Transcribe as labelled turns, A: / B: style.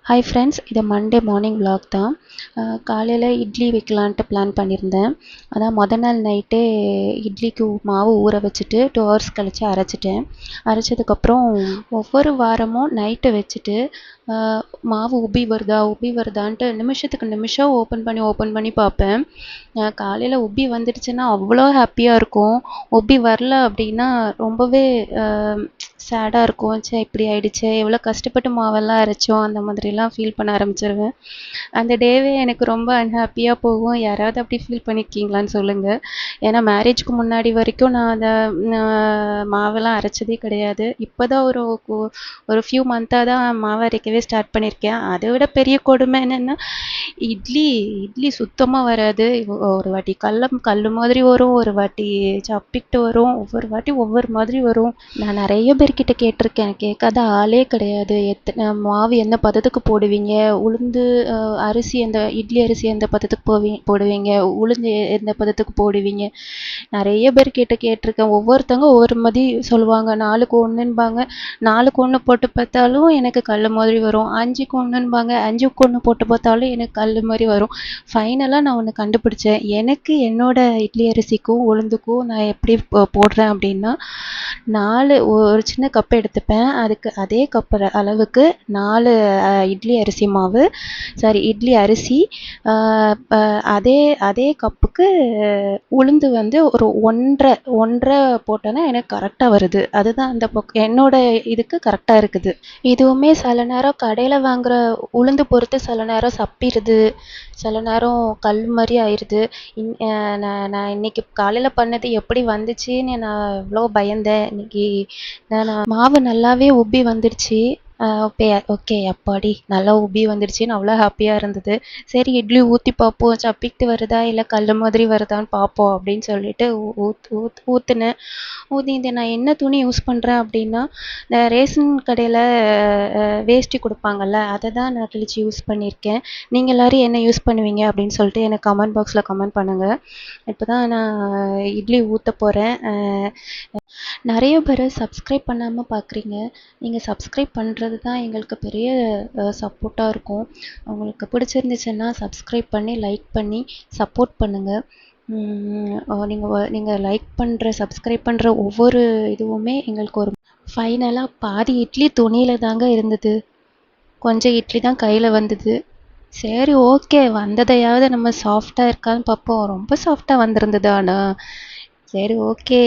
A: Hi friends, இது Monday morning vlog தான். காலையில் இட்லி வைக்கலான்ட்டு பிளான் பண்ணியிருந்தேன். அதான் நாள் நைட்டே இட்லிக்கு மாவு ஊற வச்சுட்டு 2 ஹவர்ஸ் கழித்து அரைச்சிட்டேன். அரைச்சதுக்கப்புறம் ஒவ்வொரு வாரமும் நைட்டு வச்சுட்டு மாவு உப்பி வருதான்ட்டு நிமிஷத்துக்கு நிமிஷம் ஓப்பன் பண்ணி பார்ப்பேன். காலையில் உப்பி வந்துடுச்சுன்னா அவ்வளோ ஹாப்பியாக இருக்கும். உப்பி வரல அப்படின்னா ரொம்பவே சேடாக இருக்கும். ச்சே, இப்படி ஆயிடுச்சே, எவ்வளோ கஷ்டப்பட்டு மாவெல்லாம் அரைச்சோம், அந்த மாதிரிலாம் ஃபீல் பண்ண ஆரம்பிச்சிருவேன். அந்த டேவே எனக்கு ரொம்ப அன்ஹாப்பியாக போகும். யாராவது அப்படி ஃபீல் பண்ணியிருக்கீங்களான்னு சொல்லுங்கள். ஏன்னா மேரேஜ்க்கு முன்னாடி வரைக்கும் நான் அதை மாவெல்லாம் அரைச்சதே கிடையாது. இப்போ தான் ஒரு ஃபியூ மந்த்தாக தான் மாவு அரைக்கவே ஸ்டார்ட் பண்ணியிருக்கேன். அதை விட பெரிய கொடுமை என்னென்னா, இட்லி சுத்தமாக வராது. ஒரு வாட்டி கல் மாதிரி வரும், ஒரு வாட்டி சப்பிட்டு வரும், ஒவ்வொரு வாட்டி ஒவ்வொரு மாதிரி வரும். நான் நிறைய பேர்கிட்ட கேட்டிருக்கேன், கேட்காத ஆளே கிடையாது. மாவு எந்த பதத்துக்கு போடுவீங்க, உளுந்து அரிசி இட்லி அரிசி எந்த பதத்துக்கு போடுவீங்க, உளுந்து எந்த பதத்துக்கு போடுவீங்க, நிறைய பேர்கிட்ட கேட்டிருக்கேன். ஒவ்வொருத்தவங்க ஒவ்வொரு மாதிரி சொல்லுவாங்க. 4க்கு 1ன்பாங்க. 4க்கு 1 போட்டு பார்த்தாலும் எனக்கு கல் மாதிரி வரும். 5க்கு 1ன்பாங்க. 5க்கு 1 போட்டு பார்த்தாலும் எனக்கு கல் மாதிரி வரும். ஃபைனலாக நான் ஒன்று கண்டுபிடிச்சேன். எனக்கு என்னோட இட்லி அரிசிக்கும் உளுந்துக்கும் நான் எப்படி போடுறேன் அப்படின்னா, ஒரு சின்ன கப் எடுத்துப்பேன். அதுக்கு அதே கப் அளவுக்கு 4 இட்லி இட்லி அரிசி, அதே கப்புக்கு உளுந்து வந்து ஒரு 1.5 போட்டோன்னா எனக்கு கரெக்டாக வருது. அதுதான் அந்த என்னோட இதுக்கு கரெக்டாக இருக்குது. இதுவுமே சில நேரம் கடையில் வாங்குகிற உளுந்து பொறுத்து சில நேரம் சப்பிடுது, சில நேரம் கல் மாதிரி ஆயிடுது. நான் இன்னைக்கு காலையில் பண்ணது எப்படி வந்துச்சுன்னு நான் எவ்வளோ பயந்தேன். இன்னைக்கு நான் மாவு நல்லாவே உப்பி வந்துடுச்சு. ஓகே, அப்பாடி நல்லா உப்பி வந்துடுச்சின்னு அவ்வளோ ஹாப்பியாக இருந்தது. சரி, இட்லி ஊற்றி பார்ப்போம், சப்பிட்டு வருதா இல்லை கல் மாதிரி வருதான்னு பார்ப்போம் அப்படின்னு சொல்லிட்டு ஊற்றுனேன். இதை நான் என்ன துணி யூஸ் பண்ணுறேன் அப்படின்னா, இந்த ரேஷன் கடையில் வேஷ்டி கொடுப்பாங்கல்ல, அதை தான் நான் கிழிச்சு யூஸ் பண்ணியிருக்கேன். நீங்கள் எல்லோரும் என்ன யூஸ் பண்ணுவீங்க அப்படின்னு சொல்லிட்டு எனக்கு கமெண்ட் பாக்ஸில் கமெண்ட் பண்ணுங்கள். இப்போ தான் நான் இட்லி ஊற்ற போகிறேன். நிறைய பேர் சப்ஸ்கிரைப் பண்ணாமல் பார்க்குறீங்க. நீங்கள் சப்ஸ்கிரைப் பண்ணுறது தான் எங்களுக்கு பெரிய சப்போர்ட்டாக இருக்கும். உங்களுக்கு பிடிச்சிருந்துச்சுன்னா சப்ஸ்கிரைப் பண்ணி லைக் பண்ணி சப்போர்ட் பண்ணுங்கள். நீங்கள் லைக் பண்ணுற சப்ஸ்கிரைப் பண்ணுற ஒவ்வொரு இதுவுமே எங்களுக்கு ஒரு ஃபைனலாக பாதி இட்லி துணியில் தாங்க இருந்தது. கொஞ்சம் இட்லி தான் கையில் வந்தது. சரி, ஓகே, வந்ததையாவது நம்ம சாஃப்டாக இருக்கான்னு பார்ப்போம். ரொம்ப சாஃப்டாக வந்திருந்தது. ஆனால் சரி, ஓகே.